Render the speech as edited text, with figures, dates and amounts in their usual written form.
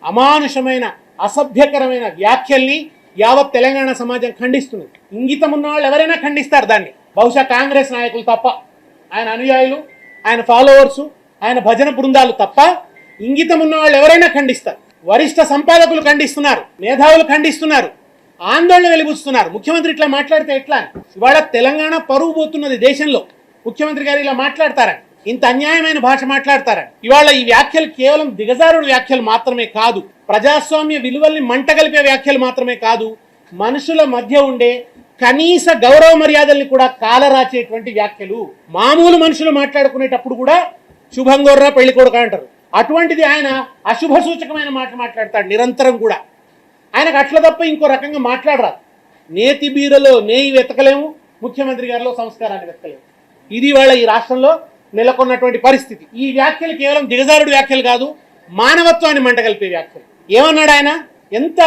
అమానుషమైన అసభ్యకరమైన వ్యాఖ్యల్ని యావత్ తెలంగాణ సమాజం ఖండిస్తున్నది. ఇంగితం ఉన్న వాళ్ళు ఎవరైనా ఖండిస్తారు దాన్ని, బహుశా కాంగ్రెస్ నాయకులు తప్ప, ఆయన అనుయాయులు, ఆయన ఫాలోవర్సు, ఆయన భజన బృందాలు తప్ప ఇంగితం ఉన్న వాళ్ళు ఎవరైనా ఖండిస్తారు. వరిష్ఠ సంపాదకులు ఖండిస్తున్నారు, మేధావులు ఖండిస్తున్నారు, ఆందోళన వెలిబుస్తున్నారు. ముఖ్యమంత్రి ఇట్లా మాట్లాడితే ఎట్లా? ఇవాళ తెలంగాణ పరువు పోతున్నది దేశంలో. ముఖ్యమంత్రి గారు ఇలా మాట్లాడతారని, ఇంత అన్యాయమైన భాష మాట్లాడతారని. ఇవాళ ఈ వ్యాఖ్యలు కేవలం దిగజారుడు వ్యాఖ్యలు మాత్రమే కాదు, ప్రజాస్వామ్య విలువల్ని మంటగలిపే వ్యాఖ్యలు మాత్రమే కాదు, మనుషుల మధ్య ఉండే కనీస గౌరవ మర్యాదల్ని కూడా కాలరాచేటువంటి వ్యాఖ్యలు. మామూలు మనుషులు మాట్లాడుకునేటప్పుడు కూడా శుభంగోర్రా పెళ్లి కొడుకు అంటారు, అటువంటిది ఆయన అశుభ సూచకమైన మాట మాట్లాడతాడు నిరంతరం కూడా. ఆయనకు అట్ల తప్ప ఇంకో రకంగా మాట్లాడరాదు. నేతి బీరలో నేయి వెతకలేము, ముఖ్యమంత్రి గారిలో సంస్కారాన్ని వెతకలేము. ఇది వాళ్ళ ఈ రాష్ట్రంలో నెలకొన్నటువంటి పరిస్థితి. ఈ వ్యాఖ్యలు కేవలం దిగజారుడు వ్యాఖ్యలు కాదు, మానవత్వాన్ని మంటగలిపే వ్యాఖ్యలు. ఏమన్నాడు ఆయన? ఎంత